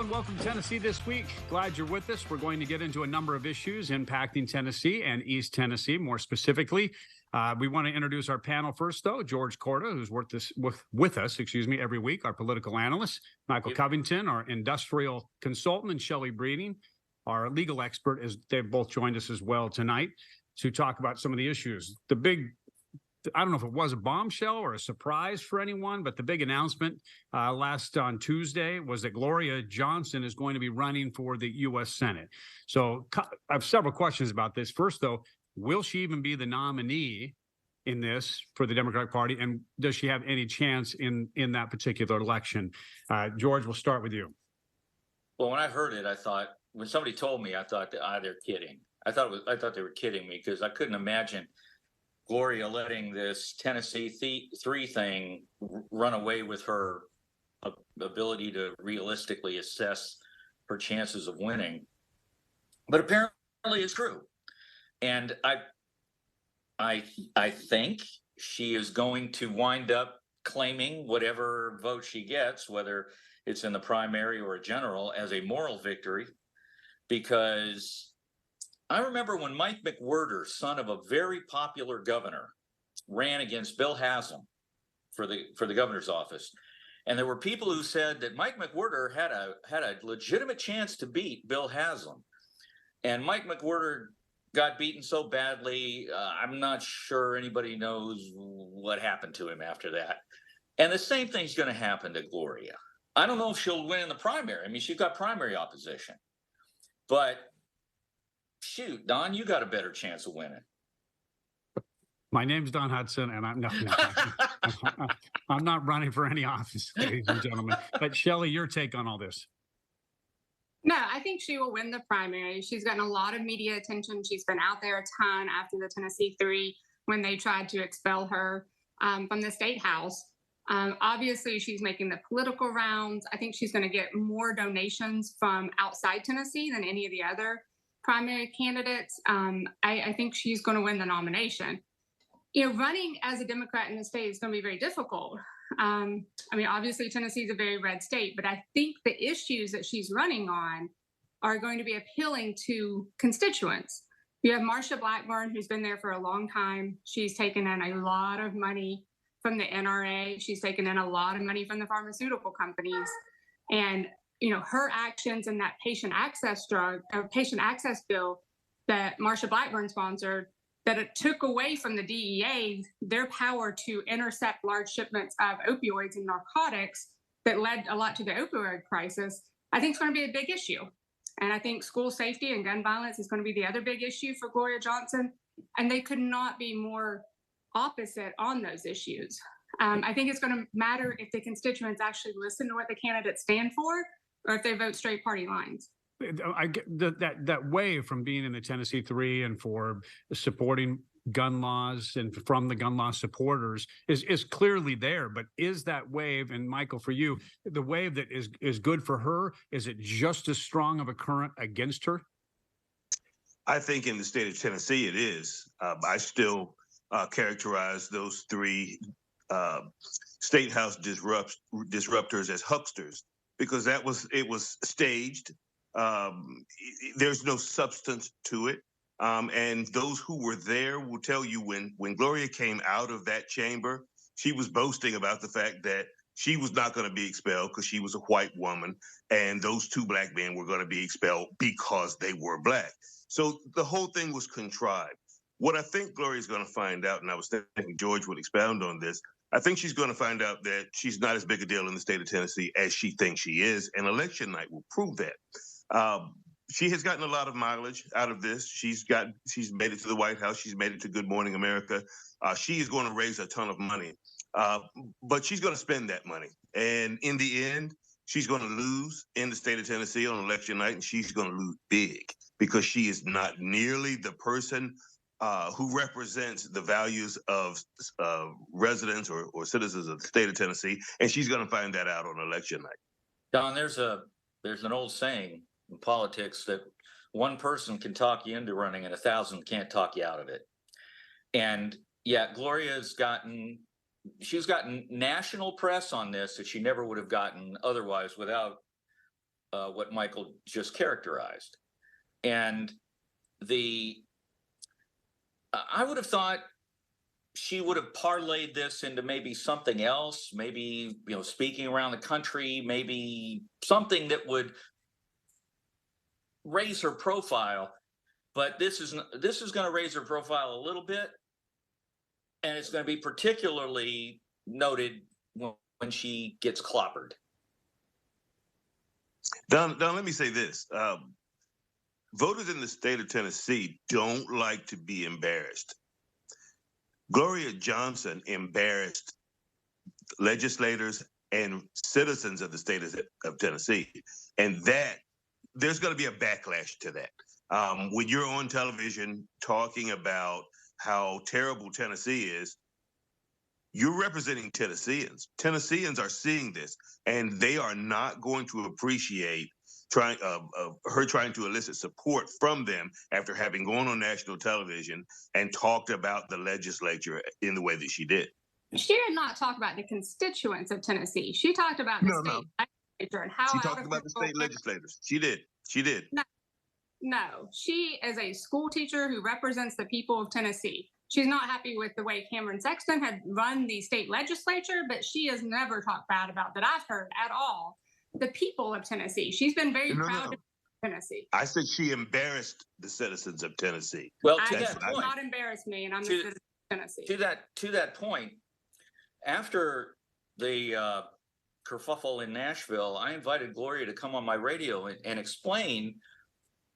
and welcome to Tennessee This Week. Glad you're with us. We're going to get into a number of issues impacting Tennessee and East Tennessee more specifically. We want to introduce our panel first, though. Goerge Korda, who's with us every week, our political analyst. Michael Covington, our industrial consultant, and Shelley Breeding, our legal expert, as they've both joined us as well tonight to talk about some of the issues. I don't know if it was a bombshell or a surprise for anyone, but the big announcement last on Tuesday was that Gloria Johnson is going to be running for the U.S. Senate. So I have several questions about this. First, though, will she even be the nominee in this for the Democratic Party? And does she have any chance in that particular election? George, we'll start with you. Well, when I heard it, when somebody told me, I thought, they're kidding. I thought they were kidding me because I couldn't imagine Gloria letting this Tennessee 3 thing run away with her ability to realistically assess her chances of winning. But apparently it's true. And I think she is going to wind up claiming whatever vote she gets, whether it's in the primary or a general, as a moral victory, because I remember when Mike McWhorter, son of a very popular governor, ran against Bill Haslam for the governor's office, and there were people who said that Mike McWhorter had a legitimate chance to beat Bill Haslam, and Mike McWhorter got beaten so badly, I'm not sure anybody knows what happened to him after that. And the same thing's going to happen to Gloria. I don't know if she'll win in the primary. I mean, she's got primary opposition, but shoot, Don, you got a better chance of winning. My name's Don Hudson, and I'm not running for any office, ladies and gentlemen. But Shelley, your take on all this? No, I think she will win the primary. She's gotten a lot of media attention. She's been out there a ton after the Tennessee 3 when they tried to expel her from the state house. Obviously, she's making the political rounds. I think she's going to get more donations from outside Tennessee than any of the other primary candidates. I think she's going to win the nomination. Running as a Democrat in the state is going to be very difficult. Obviously, Tennessee is a very red state, but I think the issues that she's running on are going to be appealing to constituents. You have Marsha Blackburn, who's been there for a long time. She's taken in a lot of money from the NRA. She's taken in a lot of money from the pharmaceutical companies. And her actions in that patient access bill that Marsha Blackburn sponsored, that it took away from the DEA their power to intercept large shipments of opioids and narcotics that led a lot to the opioid crisis, I think it's going to be a big issue. And I think school safety and gun violence is going to be the other big issue for Gloria Johnson. And they could not be more opposite on those issues. I think it's going to matter if the constituents actually listen to what the candidates stand for, or if they vote straight party lines. I get that wave from being in the Tennessee 3 and for supporting gun laws and from the gun law supporters is clearly there. But is that wave, and Michael, for you, the wave that is good for her, is it just as strong of a current against her? I think in the state of Tennessee it is. I still characterize those 3 state house disruptors as hucksters, because it was staged. There's no substance to it. And those who were there will tell you when Gloria came out of that chamber, she was boasting about the fact that she was not going to be expelled because she was a white woman, and those 2 black men were going to be expelled because they were black. So the whole thing was contrived. What I think Gloria's going to find out, and I was thinking George would expound on this, I think she's going to find out that she's not as big a deal in the state of Tennessee as she thinks she is, and election night will prove that. She has gotten a lot of mileage out of this. She's made it to the White House. She's made it to Good Morning America. She is going to raise a ton of money, but she's going to spend that money. And in the end, she's going to lose in the state of Tennessee on election night, and she's going to lose big because she is not nearly the person who represents the values of residents or citizens of the state of Tennessee, and she's going to find that out on election night. Don, there's an old saying in politics that one person can talk you into running and 1,000 can't talk you out of it. And yeah, Gloria's gotten national press on this that she never would have gotten otherwise without what Michael just characterized. And I would have thought she would have parlayed this into maybe something else, maybe, speaking around the country, maybe something that would raise her profile. But this is going to raise her profile a little bit, and it's going to be particularly noted when she gets clobbered. Don, let me say this. Voters in the state of Tennessee don't like to be embarrassed. Gloria Johnson embarrassed legislators and citizens of the state of Tennessee. And that there's going to be a backlash to that. When you're on television talking about how terrible Tennessee is, you're representing Tennesseans. Tennesseans are seeing this, and they are not going to appreciate her trying to elicit support from them after having gone on national television and talked about the legislature in the way that she did. She did not talk about the constituents of Tennessee. She talked about the state legislature and how she talked about the state legislators. She did. No, she is a school teacher who represents the people of Tennessee. She's not happy with the way Cameron Sexton had run the state legislature, but she has never talked bad about that I've heard at all. The people of Tennessee. She's been very proud of Tennessee. I said she embarrassed the citizens of Tennessee. Well, to that point, not embarrass me, and I'm the citizen of Tennessee. To that point, after the kerfuffle in Nashville, I invited Gloria to come on my radio and explain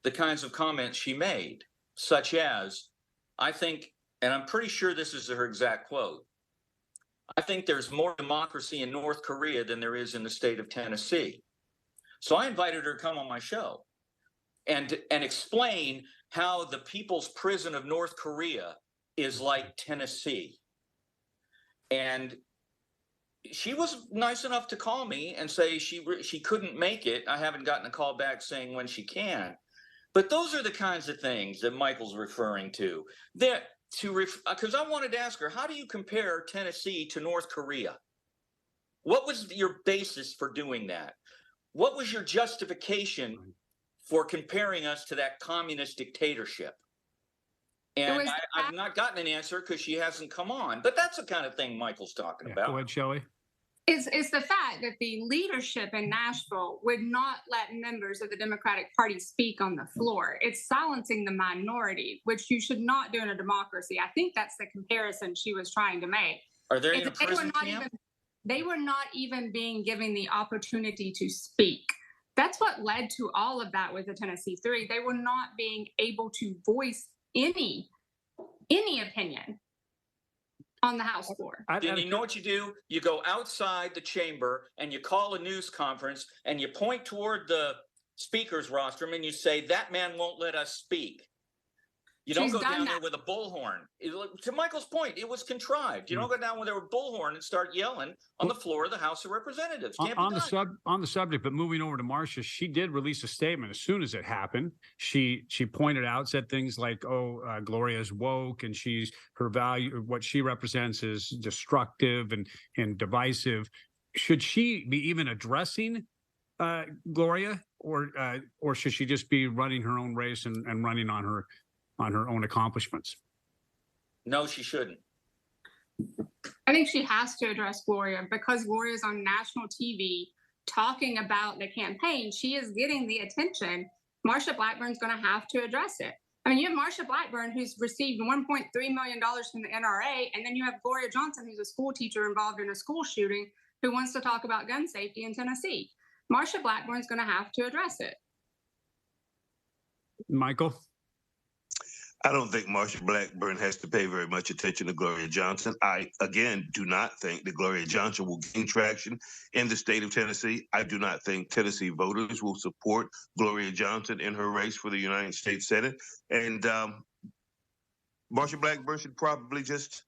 the kinds of comments she made, such as, I think, and I'm pretty sure this is her exact quote, I think there's more democracy in North Korea than there is in the state of Tennessee. So I invited her to come on my show and explain how the people's prison of North Korea is like Tennessee. And she was nice enough to call me and say she couldn't make it. I haven't gotten a call back saying when she can. But those are the kinds of things that Michael's referring to. Because I wanted to ask her, how do you compare Tennessee to North Korea? What was your basis for doing that? What was your justification for comparing us to that communist dictatorship? And I've not gotten an answer because she hasn't come on. But that's the kind of thing Michael's talking about. Go ahead, Shelley. It's the fact that the leadership in Nashville would not let members of the Democratic Party speak on the floor. It's silencing the minority, which you should not do in a democracy. I think that's the comparison she was trying to make. Are they in a prison camp? They were not even being given the opportunity to speak. That's what led to all of that with the Tennessee 3. They were not being able to voice any opinion on the House floor. And you know what you do? You go outside the chamber and you call a news conference and you point toward the speaker's rostrum and you say, that man won't let us speak. You don't go down there with a bullhorn. To Michael's point, it was contrived. You don't go down with a bullhorn and start yelling on the floor of the House of Representatives. On the subject, but moving over to Marcia, she did release a statement as soon as it happened. She pointed out, said things like, Gloria's woke and her value, what she represents is destructive and divisive. Should she be even addressing Gloria, or should she just be running her own race and running on her own accomplishments? No, she shouldn't. I think she has to address Gloria because Gloria is on national TV talking about the campaign. She is getting the attention. Marsha Blackburn's going to have to address it. I mean, you have Marsha Blackburn, who's received $1.3 million from the NRA, and then you have Gloria Johnson, who's a school teacher involved in a school shooting, who wants to talk about gun safety in Tennessee. Marsha Blackburn's going to have to address it. Michael? I don't think Marsha Blackburn has to pay very much attention to Gloria Johnson. I, again, do not think that Gloria Johnson will gain traction in the state of Tennessee. I do not think Tennessee voters will support Gloria Johnson in her race for the United States Senate. And Marsha Blackburn should probably just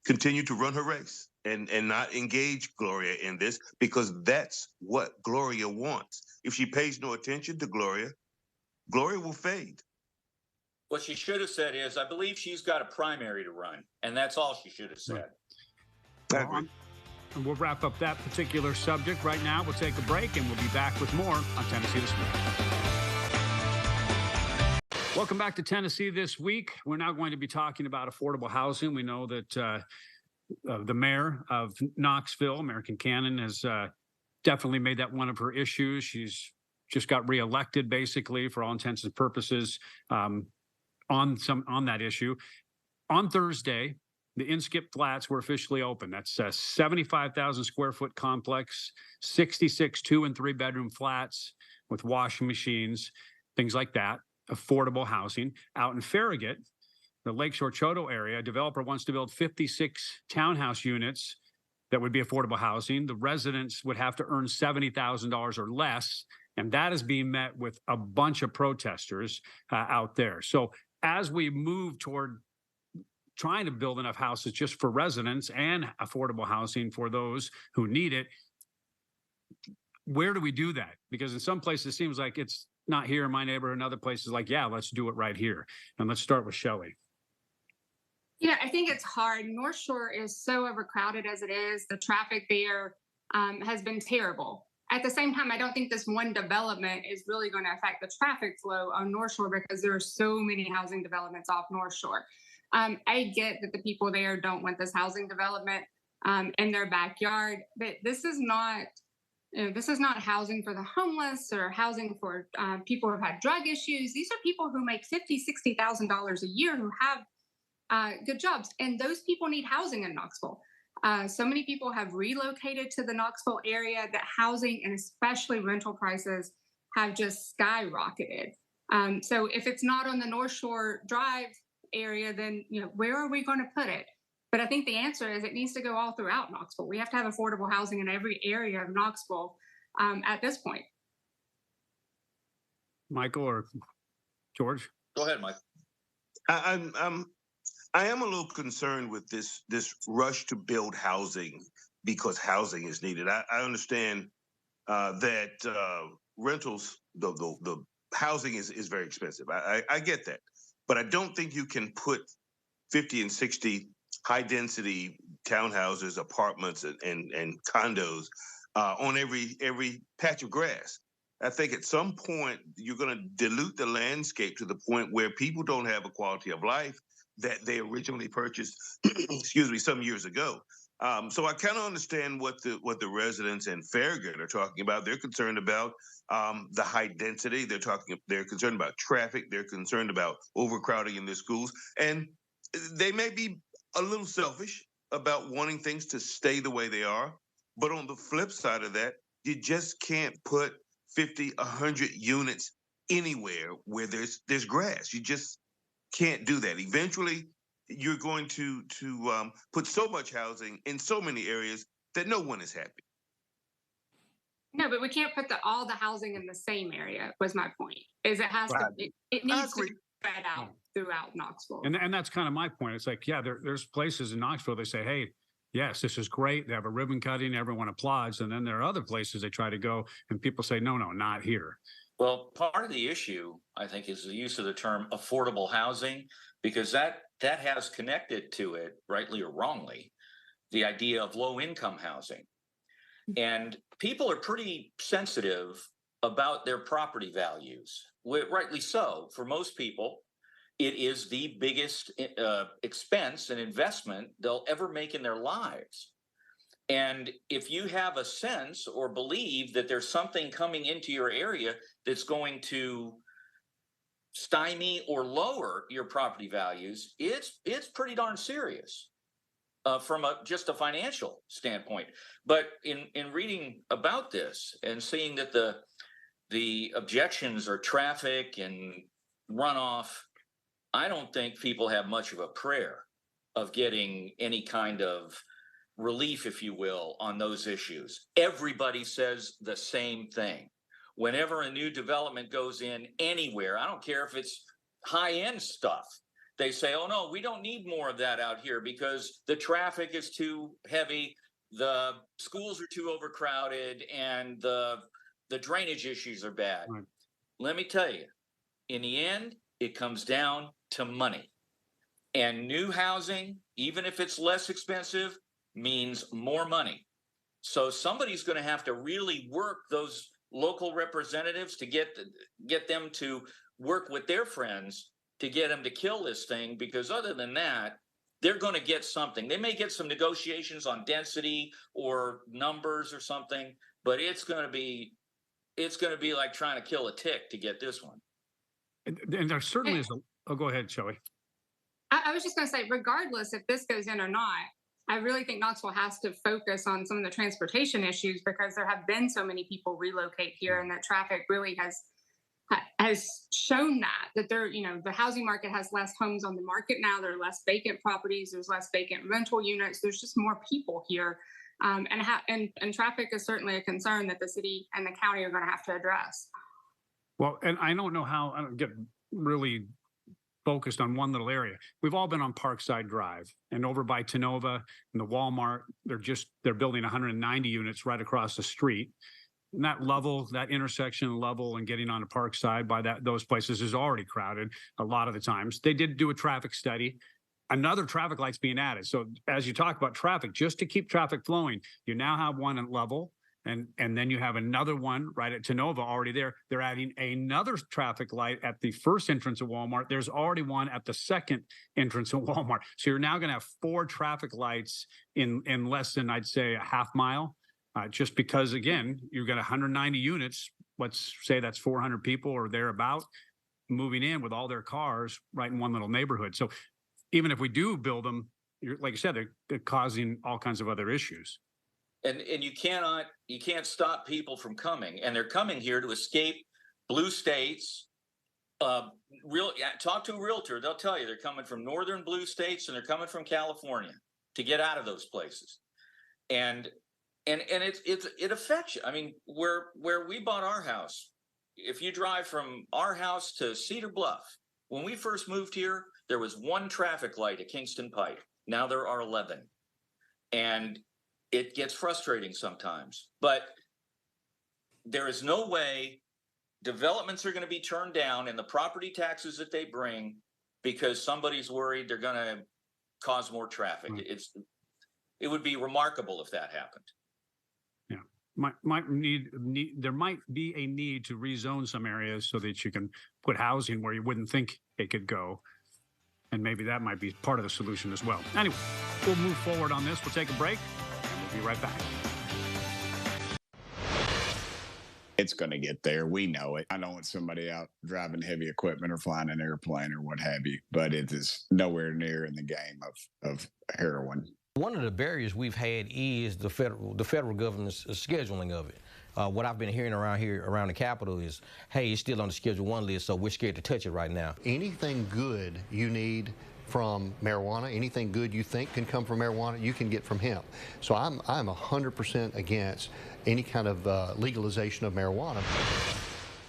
continue to run her race and not engage Gloria in this, because that's what Gloria wants. If she pays no attention to Gloria, Gloria will fade. What she should have said is, I believe she's got a primary to run, and that's all she should have said. Well, And we'll wrap up that particular subject right now. We'll take a break, and we'll be back with more on Tennessee This Week. Welcome back to Tennessee This Week. We're now going to be talking about affordable housing. We know that the mayor of Knoxville, American Cannon, has definitely made that one of her issues. She's just got reelected, basically, for all intents and purposes, on that issue. On Thursday, the Inskip Flats were officially open. That's a 75,000 square foot complex, 66 2- and 3-bedroom flats with washing machines, things like that. Affordable housing. Out in Farragut, the Lakeshore Choteau area, a developer wants to build 56 townhouse units that would be affordable housing. The residents would have to earn $70,000 or less, and that is being met with a bunch of protesters out there. So as we move toward trying to build enough houses just for residents and affordable housing for those who need it, where do we do that? Because in some places it seems like it's not here in my neighborhood, and other places like, yeah, let's do it right here. And let's start with Shelley. Yeah, I think it's hard. North Shore is so overcrowded as it is. The traffic there has been terrible. At the same time, I don't think this one development is really going to affect the traffic flow on North Shore because there are so many housing developments off North Shore. I get that the people there don't want this housing development in their backyard, but this is not housing for the homeless or housing for people who have had drug issues. These are people who make $50,000, $60,000 a year who have good jobs, and those people need housing in Knoxville. So many people have relocated to the Knoxville area that housing and especially rental prices have just skyrocketed. So if it's not on the North Shore Drive area, then where are we going to put it? But I think the answer is it needs to go all throughout Knoxville. We have to have affordable housing in every area of Knoxville at this point. Michael or George? Go ahead, Mike. I am a little concerned with this rush to build housing because housing is needed. I understand that rentals, the housing is very expensive. I get that, but I don't think you can put 50 and 60 high density townhouses, apartments, and condos on every patch of grass. I think at some point you're going to dilute the landscape to the point where people don't have a quality of life that they originally purchased, excuse me, some years ago. So I kind of understand what the residents in Farragut are talking about. They're concerned about the high density. They're concerned about traffic. They're concerned about overcrowding in their schools, and they may be a little selfish about wanting things to stay the way they are. But on the flip side of that, you just can't put 50, 100 units anywhere where there's grass. You just can't do that. Eventually, you're going to put so much housing in so many areas that no one is happy. No, but we can't put all the housing in the same area, was my point. Is it has Right. to, it needs to be spread out throughout Knoxville. And that's kind of my point. It's like, yeah, there's places in Knoxville, they say, hey, yes, this is great. They have a ribbon cutting, everyone applauds. And then there are other places they try to go and people say, no, not here. Well, part of the issue, I think, is the use of the term affordable housing, because that has connected to it, rightly or wrongly, the idea of low income housing. And people are pretty sensitive about their property values, rightly so. For most people, it is the biggest expense and investment they'll ever make in their lives. And if you have a sense or believe that there's something coming into your area that's going to stymie or lower your property values, it's pretty darn serious from just a financial standpoint. But in reading about this and seeing that the objections are traffic and runoff, I don't think people have much of a prayer of getting any kind of relief, if you will, on those issues. Everybody says the same thing. Whenever a new development goes in anywhere, I don't care if it's high-end stuff, they say, oh no, we don't need more of that out here because the traffic is too heavy, the schools are too overcrowded, and the drainage issues are bad. Right. Let me tell you, in the end, it comes down to money. And new housing, even if it's less expensive, means more money. So somebody's going to have to really work those local representatives to get them to work with their friends to get them to kill this thing, because other than that, they're going to get something. They may get some negotiations on density or numbers or something, but it's going to be like trying to kill a tick to get this one. And there certainly is a, oh, go ahead, Shelley. I was just going to say, regardless if this goes in or not, I really think Knoxville has to focus on some of the transportation issues, because there have been so many people relocate here, and that traffic really has shown that there, you know, the housing market has less homes on the market now. There are less vacant properties. There's less vacant rental units. There's just more people here. And traffic is certainly a concern that the city and the county are going to have to address. Well, and I don't know how, I don't get really focused on one little area. We've all been on Parkside Drive and over by Tenova and the Walmart. They're building 190 units right across the street. And that level, that intersection level and getting on the Parkside by those places is already crowded a lot of the times. They did do a traffic study. Another traffic light's being added. So as you talk about traffic, just to keep traffic flowing, you now have one at level, and then you have another one right at Tenova already there. They're adding another traffic light at the first entrance of Walmart. There's already one at the second entrance of Walmart. So you're now going to have 4 traffic lights in less than, I'd say, a half mile. Just because, again, you've got 190 units, let's say that's 400 people or thereabout, moving in with all their cars right in one little neighborhood. So even if we do build them, like you said, they're causing all kinds of other issues. And you can't stop people from coming. And they're coming here to escape blue states. Talk to a realtor, they'll tell you they're coming from northern blue states and they're coming from California to get out of those places. And it affects you. I mean, where we bought our house, if you drive from our house to Cedar Bluff, when we first moved here, there was 1 traffic light at Kingston Pike. Now there are 11. And it gets frustrating sometimes. But there is no way developments are going to be turned down and the property taxes that they bring because somebody's worried they're going to cause more traffic. Right. It would be remarkable if that happened. There might be a need to rezone some areas so that you can put housing where you wouldn't think it could go. And maybe that might be part of the solution as well. Anyway, we'll move forward on this. We'll take a break and we'll be right back. It's going to get there. We know it. I don't want somebody out driving heavy equipment or flying an airplane or what have you, but it is nowhere near in the game of heroin. One of the barriers we've had is the federal government's scheduling of it. What I've been hearing around the Capitol is, hey, it's still on the Schedule 1 list, so we're scared to touch it right now. Anything good you need from marijuana, anything good you think can come from marijuana, you can get from hemp. So I'm 100% against any kind of legalization of marijuana.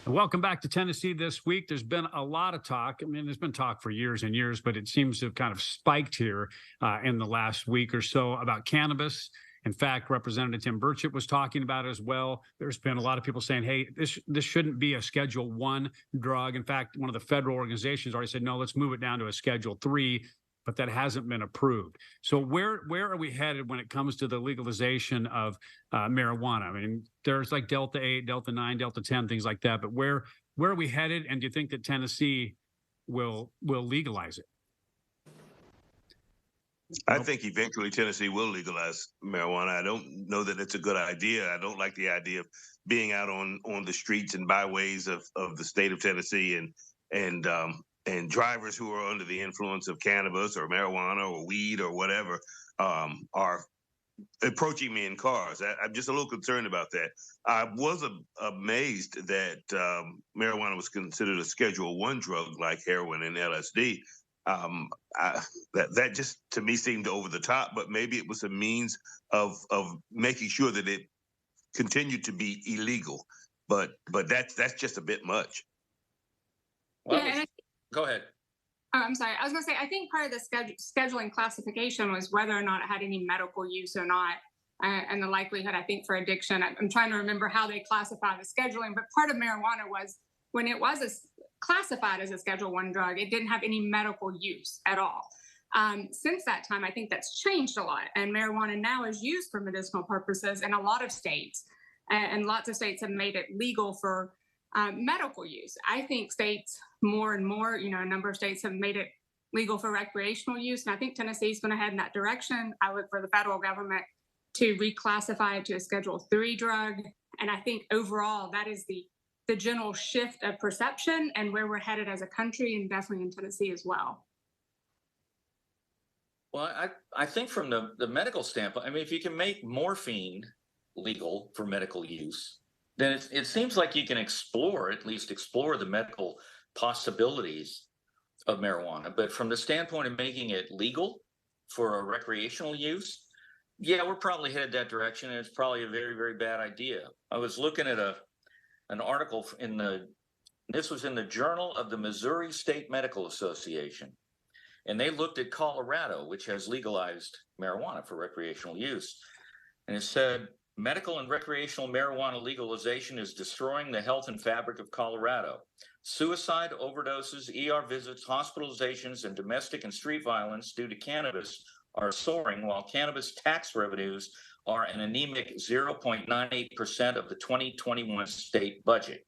Welcome back to Tennessee this week. There's been a lot of talk. I mean, there's been talk for years and years, but it seems to have kind of spiked here in the last week or so about cannabis. In fact, Representative Tim Burchett was talking about it as well. There's been a lot of people saying, hey, this shouldn't be a Schedule 1 drug. In fact, one of the federal organizations already said, no, let's move it down to a Schedule 3, but that hasn't been approved. So where are we headed when it comes to the legalization of marijuana? I mean, there's like Delta 8, Delta 9, Delta 10, things like that. But where are we headed? And do you think that Tennessee will legalize it? I think eventually Tennessee will legalize marijuana. I don't know that it's a good idea. I don't like the idea of being out on the streets and byways of the state of Tennessee and drivers who are under the influence of cannabis or marijuana or weed or whatever are approaching me in cars. I'm just a little concerned about that. I was amazed that marijuana was considered a Schedule 1 drug like heroin and LSD. That just to me seemed over the top, but maybe it was a means of making sure that it continued to be illegal. But that's just a bit much. Well, yeah, go ahead. Oh, I'm sorry. I was going to say, I think part of the scheduling classification was whether or not it had any medical use or not, and the likelihood, I think, for addiction. I'm trying to remember how they classify the scheduling, but part of marijuana was when it was classified as a Schedule 1 drug, it didn't have any medical use at all. Since that time, I think that's changed a lot. And marijuana now is used for medicinal purposes in a lot of states. And lots of states have made it legal for medical use. I think states more and more, a number of states have made it legal for recreational use. And I think Tennessee's going to head in that direction. I look for the federal government to reclassify it to a Schedule III drug. And I think overall that is the general shift of perception and where we're headed as a country, and definitely in Tennessee as well. Well, I think from the medical standpoint, I mean, if you can make morphine legal for medical use, then it seems like you can at least explore the medical possibilities of marijuana. But from the standpoint of making it legal for a recreational use, yeah, we're probably headed that direction, and it's probably a very, very bad idea. I was looking at an article this was in the Journal of the Missouri State Medical Association, and they looked at Colorado, which has legalized marijuana for recreational use. And it said, medical and recreational marijuana legalization is destroying the health and fabric of Colorado. Suicide, overdoses, ER visits, hospitalizations, and domestic and street violence due to cannabis are soaring, while cannabis tax revenues are an anemic 0.98% of the 2021 state budget.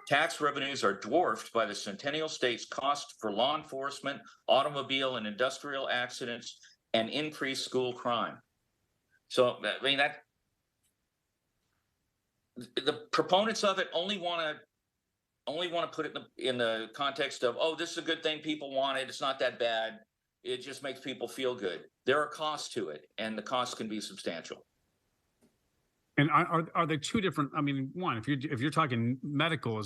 Tax revenues are dwarfed by the Centennial State's cost for law enforcement, automobile and industrial accidents, and increased school crime. So, I mean, the proponents of it only want to put it in the context of, oh, this is a good thing, people want it, it's not that bad, it just makes people feel good. There are costs to it, and the costs can be substantial. And are there two different? I mean, one, if you're talking medical,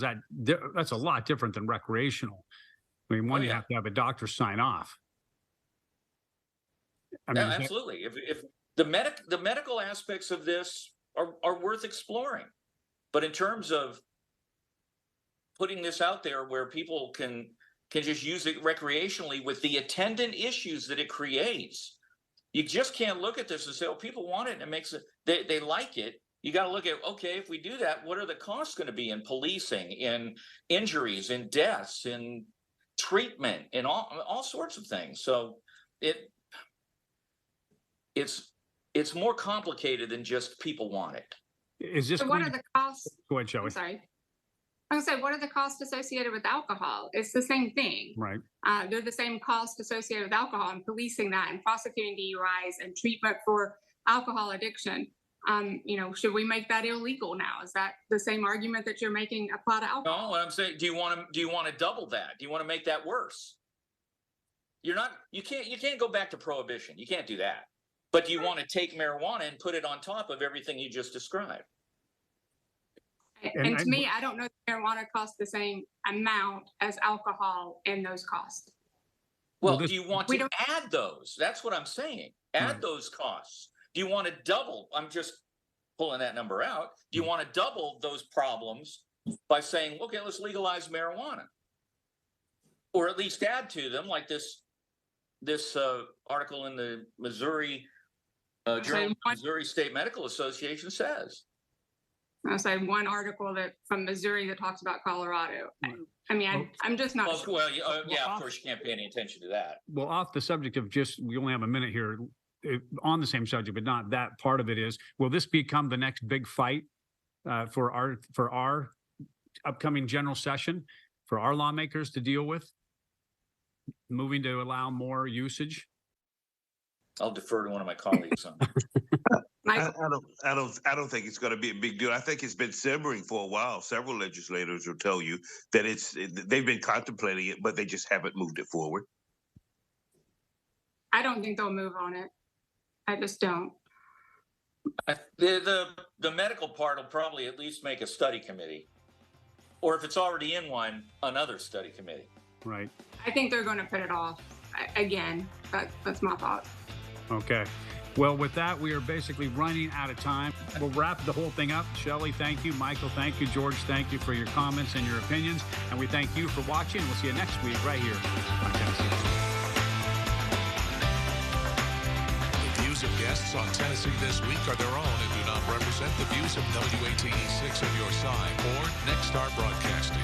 that's a lot different than recreational. I mean, one, you have to have a doctor sign off. I mean, absolutely. If the medical aspects of this are worth exploring, but in terms of putting this out there where people can just use it recreationally with the attendant issues that it creates, you just can't look at this and say, oh, people want it and it makes it, they like it. You got to look at, okay, if we do that, what are the costs going to be in policing, in injuries, in deaths, in treatment, in all sorts of things. So it's more complicated than just people want it. Is this? So what are the costs? Go ahead, Shelley. I'm sorry. I was going to say, what are the costs associated with alcohol? It's the same thing. Right. They're the same costs associated with alcohol and policing that and prosecuting DUIs and treatment for alcohol addiction. Should we make that illegal now? Is that the same argument that you're making apply to alcohol? No, what I'm saying, do you want to double that? Do you want to make that worse? You can't go back to prohibition. You can't do that. But do you want to take marijuana and put it on top of everything you just described? And to me, I don't know that marijuana costs the same amount as alcohol in those costs. Well, do you want to add those? That's what I'm saying. Add those costs. Do you want to double? I'm just pulling that number out. Do you want to double those problems by saying, okay, let's legalize marijuana? Or at least add to them, like this article in the Missouri Journal of Missouri State Medical Association says. I'll say one article from Missouri that talks about Colorado. I mean, I'm just not sure. Well, of course, you can't pay any attention to that. Well, off the subject of we only have a minute here on the same subject, but not that part of it is, will this become the next big fight for our upcoming general session, for our lawmakers to deal with, moving to allow more usage? I'll defer to one of my colleagues on that. I don't think it's going to be a big deal. I think it's been simmering for a while. Several legislators will tell you that they've been contemplating it, but they just haven't moved it forward. I don't think they'll move on it. I just don't. The medical part will probably at least make a study committee, or if it's already in one, another study committee. Right. I think they're going to put it off again. That's my thought. Okay. Well, with that, we are basically running out of time. We'll wrap the whole thing up. Shelley, thank you. Michael, thank you. George, thank you for your comments and your opinions. And we thank you for watching. We'll see you next week right here on Tennessee. The views of guests on Tennessee This Week are their own and do not represent the views of WATE 6 on your side or Next Star Broadcasting.